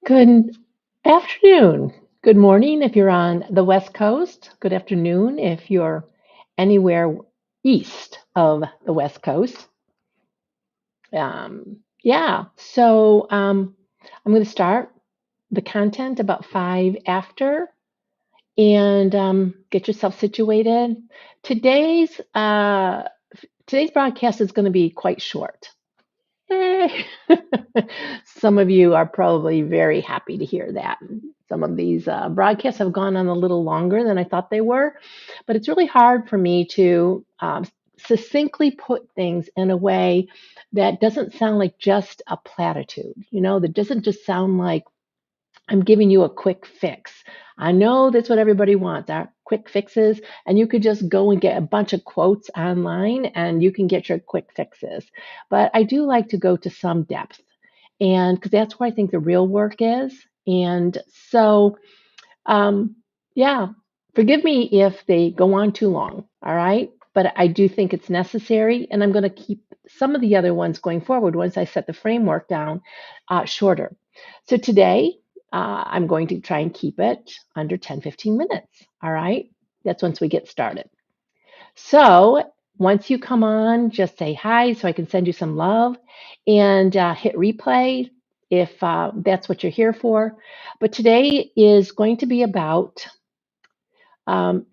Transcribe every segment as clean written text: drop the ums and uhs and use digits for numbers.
Good afternoon. Good morning if you're on the West Coast. Good afternoon if you're anywhere east of the West Coast. Yeah, so I'm going to start the content about five after and get yourself situated. Today's uh, today's broadcast is going to be quite short. Yay. Some of you are probably very happy to hear that. Some of these broadcasts have gone on a little longer than I thought they were, but it's really hard for me to succinctly put things in a way that doesn't sound like just a platitude, that doesn't just sound like I'm giving you a quick fix. I know that's what everybody wants, our quick fixes, and you could just go and get a bunch of quotes online and you can get your quick fixes. But I do like to go to some depth, and because that's where I think the real work is. And so, um, yeah, forgive me if they go on too long, all right? But I do think it's necessary, and I'm going to keep some of the other ones going forward once I set the framework down shorter. So today, I'm going to try and keep it under 10, 15 minutes, all right? That's once we get started. So once you come on, just say hi so I can send you some love and hit replay if that's what you're here for. But today is going to be about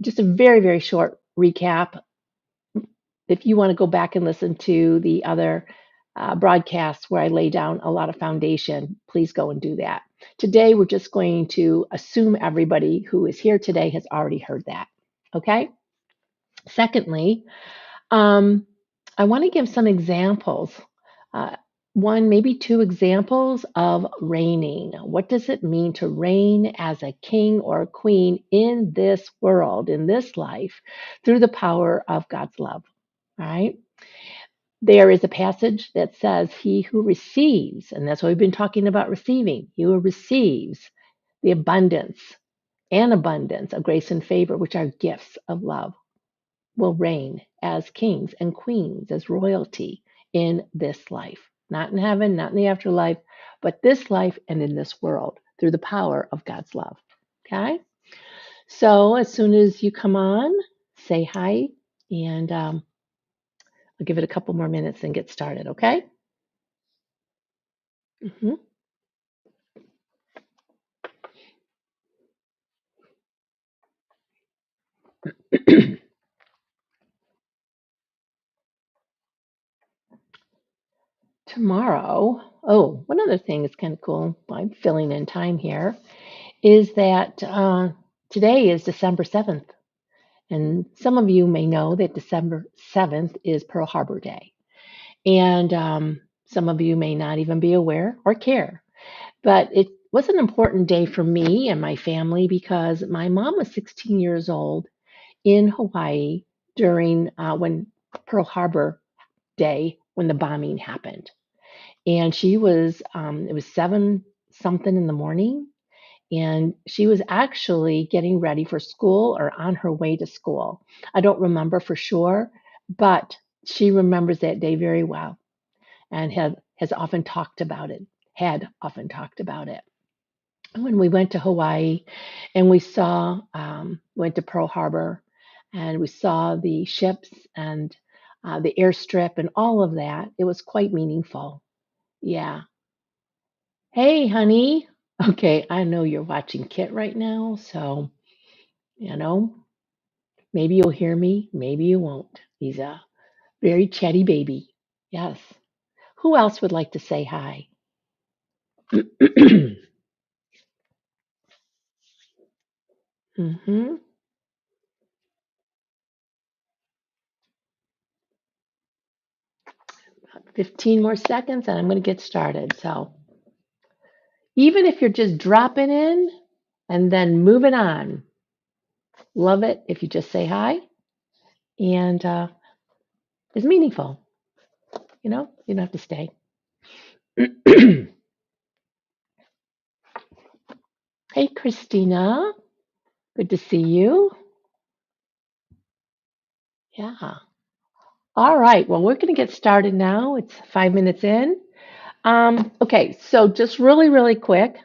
just a very, very short recap. If you want to go back and listen to the other broadcasts where I lay down a lot of foundation, please go and do that. Today, we're just going to assume everybody who is here today has already heard that. Okay? Secondly, um, I want to give some examples. Uh, one, maybe two examples of reigning. What does it mean to reign as a king or a queen in this world, in this life, through the power of God's love? All right. There is a passage that says, He who receives, and that's what we've been talking about receiving, he who receives the abundance of grace and favor, which are gifts of love, will reign as kings and queens, as royalty in this life. Not in heaven, not in the afterlife, but this life and in this world through the power of God's love. Okay? So as soon as you come on, say hi, and I'll give it a couple more minutes and get started, okay? Mhm. Tomorrow, oh, one other thing is kind of cool. I'm filling in time here. Is that today is December 7th. And some of you may know that December 7th is Pearl Harbor Day. And some of you may not even be aware or care. But it was an important day for me and my family because my mom was 16 years old in Hawaii during when Pearl Harbor Day, when the bombing happened. And it was seven something in the morning and she was actually getting ready for school or on her way to school. I don't remember for sure, but she remembers that day very well and has often talked about it, had often talked about it. When we went to Hawaii and went to Pearl Harbor and we saw the ships and the airstrip and all of that, it was quite meaningful. Yeah. Hey, honey. Okay, I know you're watching Kit right now, so you know, maybe you'll hear me, maybe you won't. He's a very chatty baby. Yes. Who else would like to say hi? hmm 15 more seconds and I'm going to get started. So, even if you're just dropping in and then moving on, love it if you just say hi and it's meaningful. You don't have to stay. Hey, Christina. Good to see you. Yeah. All right. Well, we're going to get started now. It's 5 minutes in. Okay. So, just really, really quick,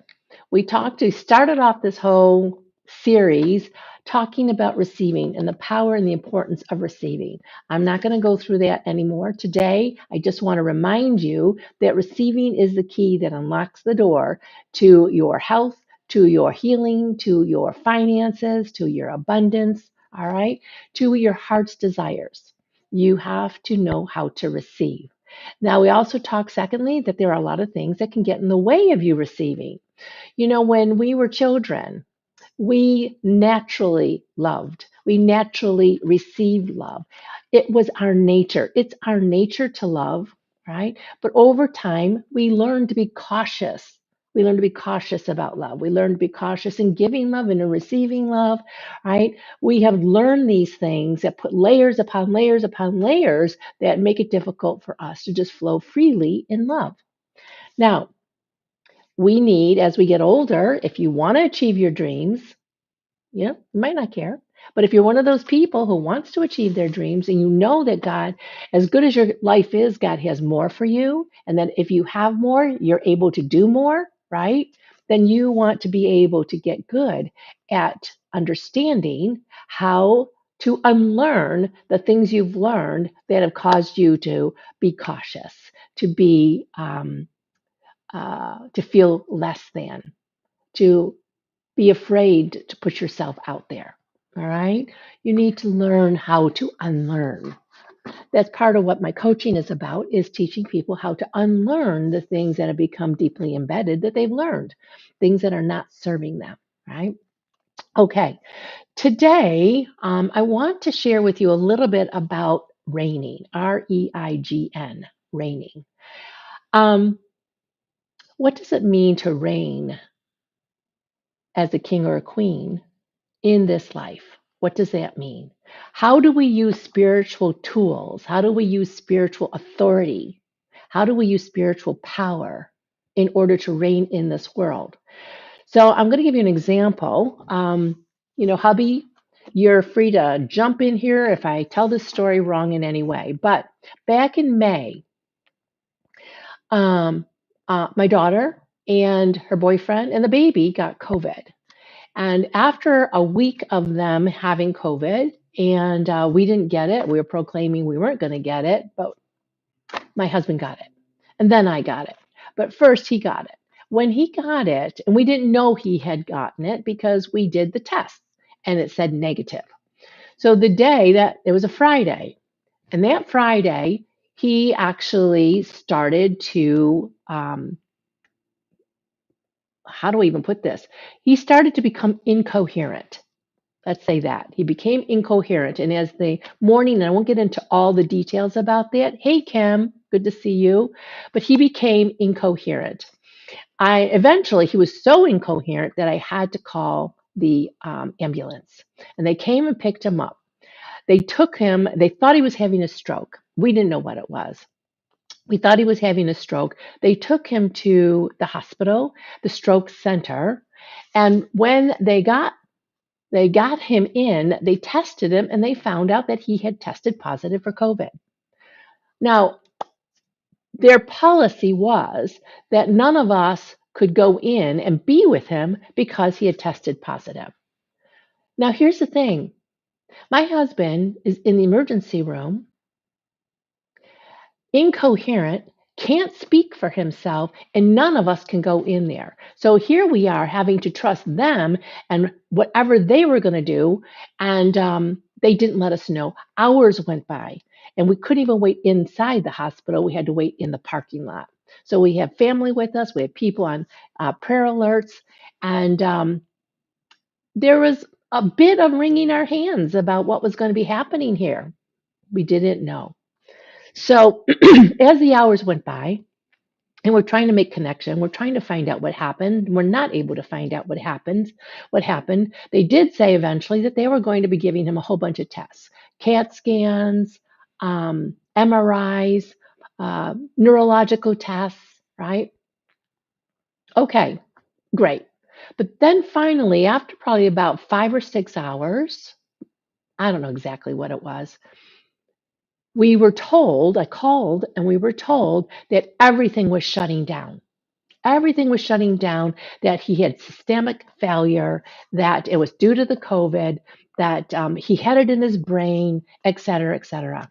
We started off this whole series talking about receiving and the power and the importance of receiving. I'm not going to go through that anymore. Today, I just want to remind you that receiving is the key that unlocks the door to your health, to your healing, to your finances, to your abundance, all right, to your heart's desires. You have to know how to receive. Now, we also talk, secondly, that there are a lot of things that can get in the way of you receiving. When we were children, we naturally loved. We naturally received love. It was our nature. It's our nature to love, right? But over time, we learn to be cautious. We learn to be cautious about love. We learn to be cautious in giving love and in receiving love, right? We have learned these things that put layers upon layers upon layers that make it difficult for us to just flow freely in love. Now, we need, as we get older, if you want to achieve your dreams, you might not care. But if you're one of those people who wants to achieve their dreams and you know that God, as good as your life is, God has more for you, and that if you have more, you're able to do more, right? Then you want to be able to get good at understanding how to unlearn the things you've learned that have caused you to be cautious, to be to feel less than, to be afraid to put yourself out there. All right. You need to learn how to unlearn. That's part of what my coaching is about, is teaching people how to unlearn the things that have become deeply embedded that they've learned, things that are not serving them. Right. Okay. Today, I want to share with you a little bit about reigning, REIGN, reigning. What does it mean to reign as a king or a queen in this life? What does that mean? How do we use spiritual tools? How do we use spiritual authority? How do we use spiritual power in order to reign in this world? So I'm going to give you an example. Hubby, you're free to jump in here if I tell this story wrong in any way. But back in May, um, my daughter and her boyfriend and the baby got COVID. And after a week of them having COVID, and we didn't get it, we were proclaiming we weren't going to get it, but my husband got it. And then I got it. But first, he got it. When he got it, and we didn't know he had gotten it because we did the test and it said negative. So the day that it was a Friday, and that Friday, he actually started to, how do I even put this? He started to become incoherent. Let's say that. He became incoherent. And as the morning, and I won't get into all the details about that. Hey, Kim, good to see you. But he became incoherent. He was so incoherent that I had to call the ambulance. And they came and picked him up. They took him, they thought he was having a stroke. We didn't know what it was. We thought he was having a stroke. They took him to the hospital, the stroke center. And when they got him in, they tested him, and they found out that he had tested positive for COVID. Now, their policy was that none of us could go in and be with him because he had tested positive. Now, here's the thing. My husband is in the emergency room, incoherent, can't speak for himself, and none of us can go in there. So here we are having to trust them and whatever they were going to do. And they didn't let us know. Hours went by, and we couldn't even wait inside the hospital. We had to wait in the parking lot. So we have family with us. We have people on prayer alerts. And there was a bit of wringing our hands about what was going to be happening here. We didn't know. So as the hours went by, and we're trying to make connection, we're trying to find out what happened. We're not able to find out what happened. They did say eventually that they were going to be giving him a whole bunch of tests, CAT scans, MRIs, neurological tests, right? Okay, great. But then finally, after probably about 5 or 6 hours, I don't know exactly what it was, I called and we were told that everything was shutting down. Everything was shutting down, that he had systemic failure, that it was due to the COVID, that he had it in his brain, et cetera, et cetera.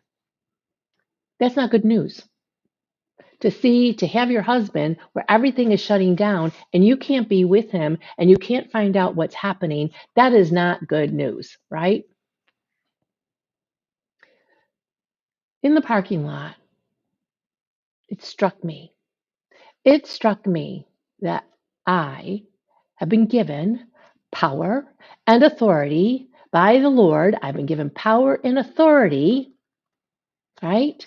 That's not good news. To have your husband where everything is shutting down and you can't be with him and you can't find out what's happening, that is not good news, right? In the parking lot, it struck me. It struck me that I have been given power and authority by the Lord. I've been given power and authority, right?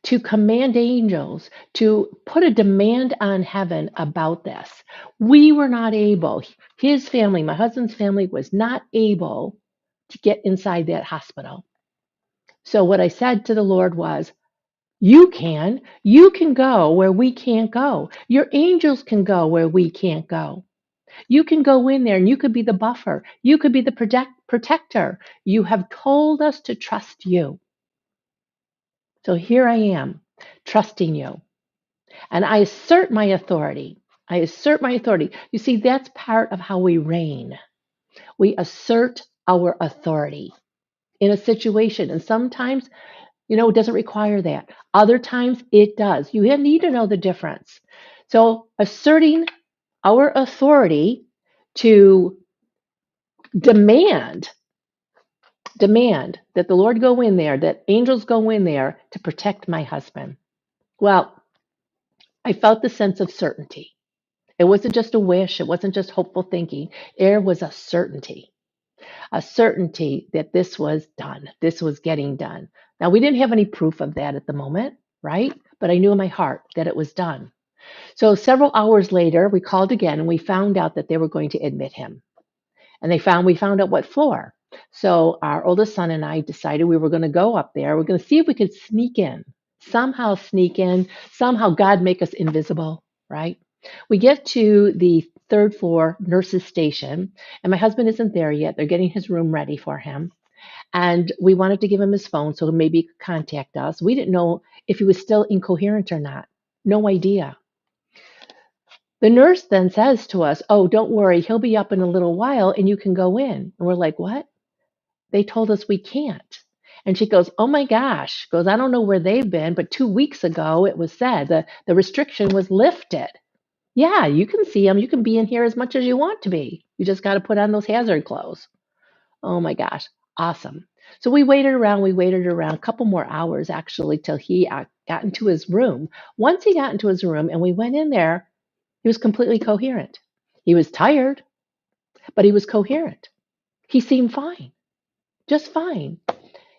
To command angels, to put a demand on heaven about this. We were not able, his family, my husband's family, was not able to get inside that hospital. So what I said to the Lord was, you can go where we can't go. Your angels can go where we can't go. You can go in there and you could be the buffer. You could be the protector. You have told us to trust you. So here I am, trusting you. And I assert my authority. I assert my authority. You see, that's part of how we reign. We assert our authority in a situation. And sometimes, it doesn't require that. Other times it does. You need to know the difference. So asserting our authority to demand that the Lord go in there, that angels go in there to protect my husband. Well, I felt the sense of certainty. It wasn't just a wish. It wasn't just hopeful thinking. There was a certainty that this was done. This was getting done. Now, we didn't have any proof of that at the moment, right? But I knew in my heart that it was done. So several hours later, we called again and we found out that they were going to admit him. And we found out what floor. So our oldest son and I decided we were going to go up there. We're going to see if we could somehow sneak in, somehow God make us invisible, right? We get to the third floor nurse's station, and my husband isn't there yet. They're getting his room ready for him. And we wanted to give him his phone so maybe he could contact us. We didn't know if he was still incoherent or not. No idea. The nurse then says to us, "Oh, don't worry, he'll be up in a little while and you can go in." And we're like, "What?" They told us we can't. And she goes, "Oh my gosh." Goes, "I don't know where they've been, but 2 weeks ago it was said the restriction was lifted. Yeah, you can see them. You can be in here as much as you want to be. You just got to put on those hazard clothes." Oh my gosh. Awesome. So we waited around a couple more hours actually till he got into his room. Once he got into his room and we went in there, he was completely coherent. He was tired, but he was coherent. He seemed fine, just fine.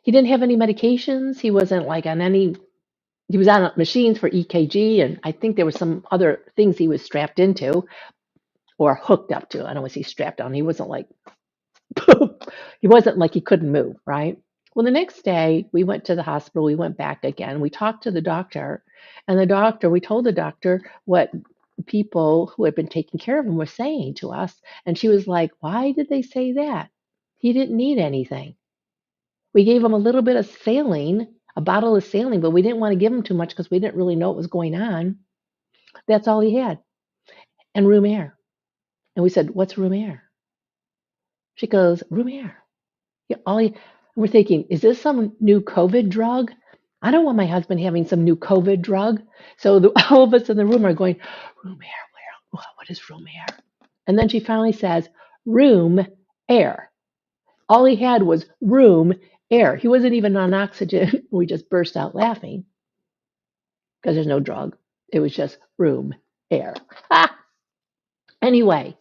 He didn't have any medications. He wasn't like he was on machines for EKG, and I think there were some other things he was strapped into or hooked up to. I don't want to say strapped on. He wasn't like, he wasn't like he couldn't move, right? Well, the next day we went to the hospital. We went back again. We talked to the doctor, and we told the doctor what people who had been taking care of him were saying to us. And she was like, "Why did they say that? He didn't need anything." We gave him a little bit of saline, a bottle of saline, but we didn't want to give him too much because we didn't really know what was going on. That's all he had, and room air. And we said, "What's room air?" She goes, "Room air." Yeah, we're thinking, is this some new COVID drug? I don't want my husband having some new COVID drug. So all of us in the room are going, "Room air, where? What is room air?" And then she finally says, "Room air." All he had was room air. He wasn't even on oxygen. We just burst out laughing because there's no drug. It was just room air. Anyway,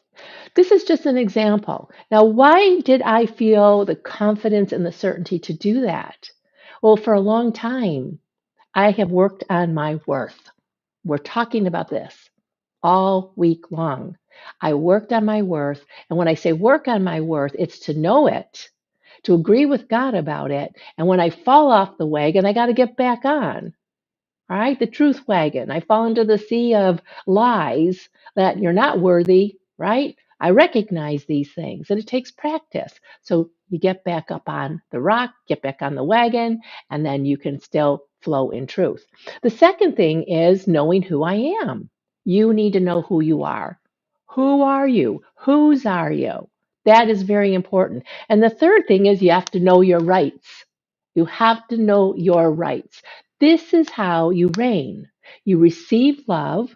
this is just an example. Now, why did I feel the confidence and the certainty to do that? Well, for a long time, I have worked on my worth. We're talking about this all week long. I worked on my worth. And when I say work on my worth, it's to know it, to agree with God about it. And when I fall off the wagon, I got to get back on. All right, the truth wagon. I fall into the sea of lies that you're not worthy, right? I recognize these things and it takes practice. So you get back up on the rock, get back on the wagon, and then you can still flow in truth. The second thing is knowing who I am. You need to know who you are. Who are you? Whose are you? That is very important. And the third thing is you have to know your rights. You have to know your rights. This is how you reign. You receive love,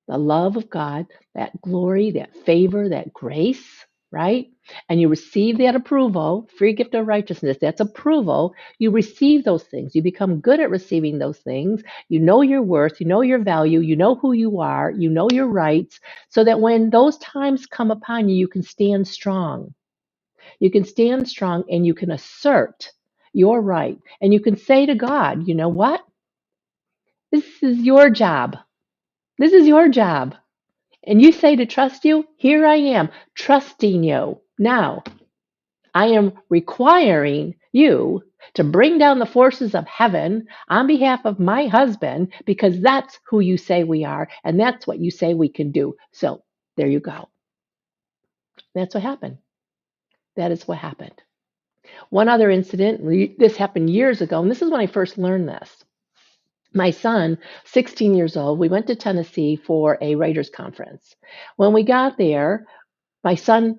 the love of God, that glory, that favor, that grace, right? And you receive that approval, free gift of righteousness, that's approval. You receive those things. You become good at receiving those things. You know your worth, you know your value, you know who you are, you know your rights, so that when those times come upon you, you can stand strong. You can stand strong and you can assert your right. And you can say to God, you know what? This is your job. This is your job. And you say to trust you, here I am, trusting you. Now, I am requiring you to bring down the forces of heaven on behalf of my husband because that's who you say we are and that's what you say we can do. So there you go. That's what happened. That is what happened. One other incident, this happened years ago, and this is when I first learned this. My son, 16 years old, we went to Tennessee for a writers conference. When we got there, my son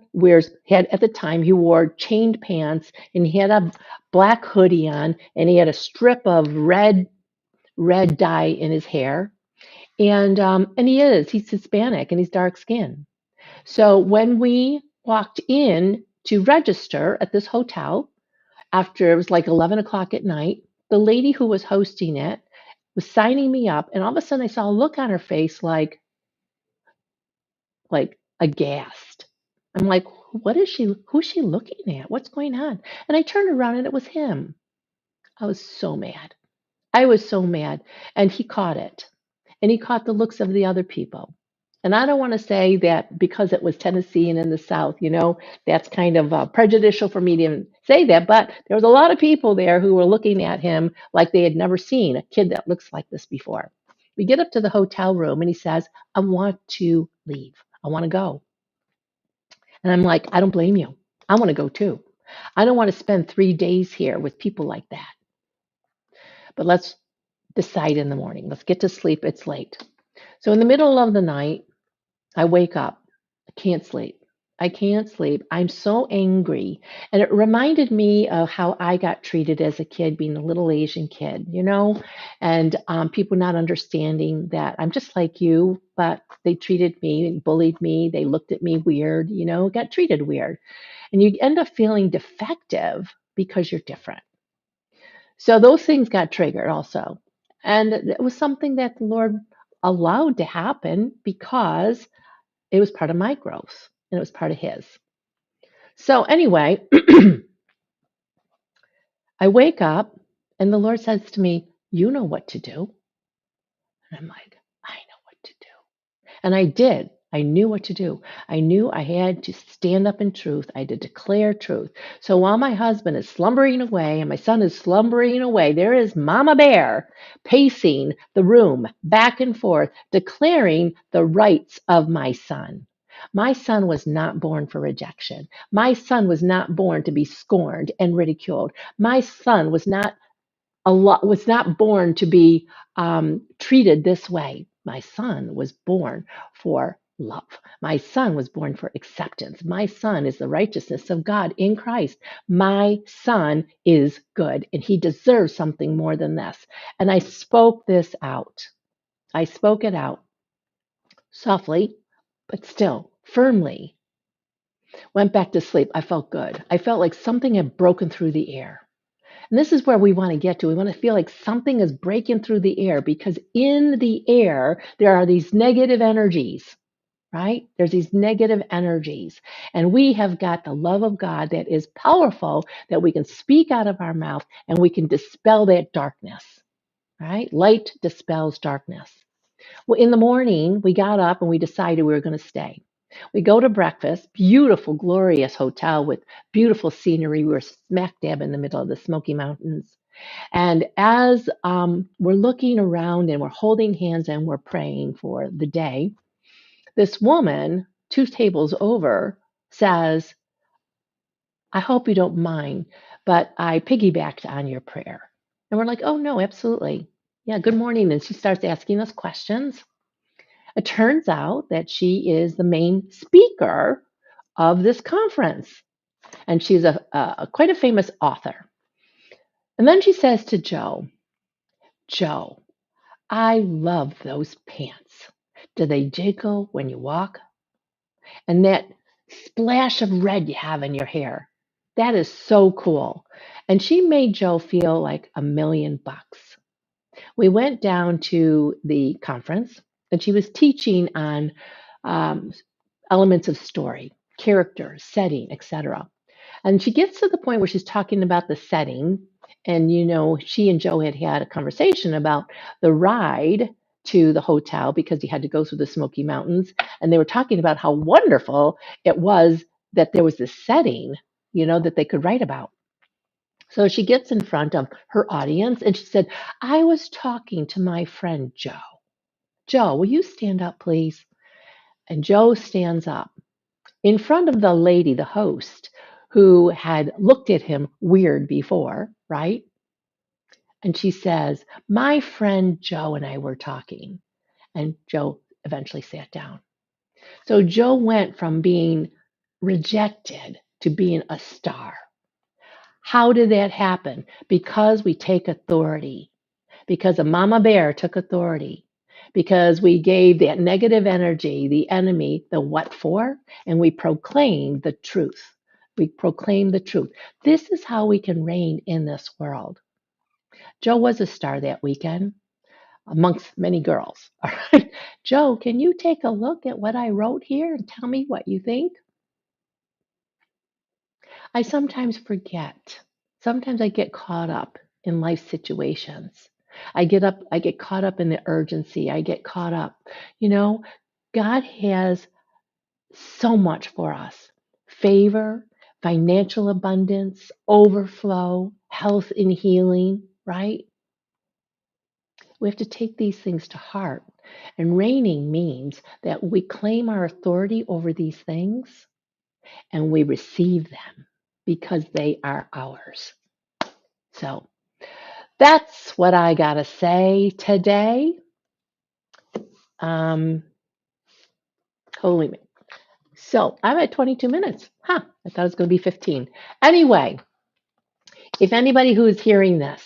had at the time he wore chained pants and he had a black hoodie on and he had a strip of red dye in his hair. And he's Hispanic and he's dark skinned. So when we walked in to register at this hotel, after it was like 11 o'clock at night, the lady who was hosting it was signing me up, and all of a sudden I saw a look on her face like aghast. I'm like, who's she looking at? What's going on? And I turned around and it was him. I was so mad. I was so mad. And he caught it. And he caught the looks of the other people. And I don't want to say that because it was Tennessee and in the South, that's kind of prejudicial for me to even say that. But there was a lot of people there who were looking at him like they had never seen a kid that looks like this before. We get up to the hotel room and he says, I want to leave. I want to go. And I'm like, I don't blame you. I want to go too. I don't want to spend 3 days here with people like that. But let's decide in the morning. Let's get to sleep. It's late. So in the middle of the night, I wake up. I can't sleep. I can't sleep. I'm so angry. And it reminded me of how I got treated as a kid, being a little Asian kid, and people not understanding that I'm just like you, but they treated me and bullied me. They looked at me weird, got treated weird. And you end up feeling defective because you're different. So those things got triggered also. And it was something that the Lord allowed to happen because it was part of my growth and it was part of His. So, anyway, I wake up and the Lord says to me, you know what to do. And I'm like, I know what to do. And I did. I knew what to do. I knew I had to stand up in truth. I had to declare truth. So while my husband is slumbering away and my son is slumbering away, there is Mama Bear pacing the room back and forth, declaring the rights of my son. My son was not born for rejection. My son was not born to be scorned and ridiculed. My son was not born to be treated this way. My son was born for love. My son was born for acceptance. My son is the righteousness of God in Christ. My son is good and he deserves something more than this. And I spoke this out. I spoke it out softly, but still firmly. Went back to sleep. I felt good. I felt like something had broken through the air. And this is where we want to get to. We want to feel like something is breaking through the air because in the air, there are these negative energies, right? There's these negative energies. And we have got the love of God that is powerful that we can speak out of our mouth and we can dispel that darkness, right? Light dispels darkness. Well, in the morning, we got up and we decided we were going to stay. We go to breakfast, beautiful, glorious hotel with beautiful scenery. We were smack dab in the middle of the Smoky Mountains. And as we're looking around and we're holding hands and we're praying for the day, this woman, 2 tables over, says, I hope you don't mind, but I piggybacked on your prayer. And we're like, oh, no, absolutely. Yeah, good morning. And she starts asking us questions. It turns out that she is the main speaker of this conference, and she's a quite a famous author. And then she says to Joe, Joe, I love those pants. Do they jiggle when you walk? And that splash of red you have in your hair. That is so cool. And she made Joe feel like $1,000,000. We went down to the conference and she was teaching on um, elements of story, characters, setting, etc. And she gets to the point where she's talking about the setting. And, she and Joe had had a conversation about the ride to the hotel because he had to go through the Smoky Mountains. And they were talking about how wonderful it was that there was this setting, that they could write about. So she gets in front of her audience and she said, I was talking to my friend Joe. Joe, will you stand up, please? And Joe stands up in front of the lady, the host, who had looked at him weird before, right? And she says, my friend Joe and I were talking. And Joe eventually sat down. So Joe went from being rejected to being a star. How did that happen? Because we take authority, because a mama bear took authority, because we gave that negative energy, the enemy, the what for, and we proclaimed the truth. We proclaim the truth. This is how we can reign in this world. Joe was a star that weekend amongst many girls. All right. Joe, can you take a look at what I wrote here and tell me what you think? I sometimes forget. Sometimes I get caught up in life situations. I get caught up in the urgency. I get caught up. You know, God has so much for us. Favor, financial abundance, overflow, health and healing, right? We have to take these things to heart. And reigning means that we claim our authority over these things and we receive them because they are ours. So that's what I got to say today. Um, holy me. So I'm at 22 minutes. Huh. I thought it was going to be 15. Anyway, if anybody who is hearing this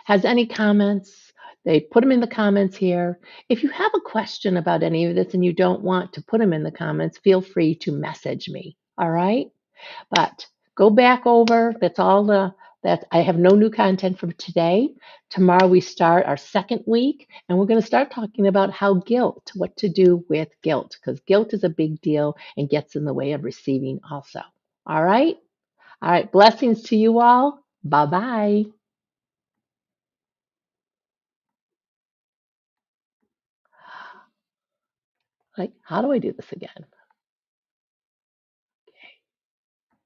has any comments, they put them in the comments here. If you have a question about any of this and you don't want to put them in the comments, feel free to message me. All right. But go back over. That's all that I have no new content from today. Tomorrow we start our second week and we're going to start talking about what to do with guilt, because guilt is a big deal and gets in the way of receiving also. All right. All right. Blessings to you all. Bye bye. Like, how do I do this again?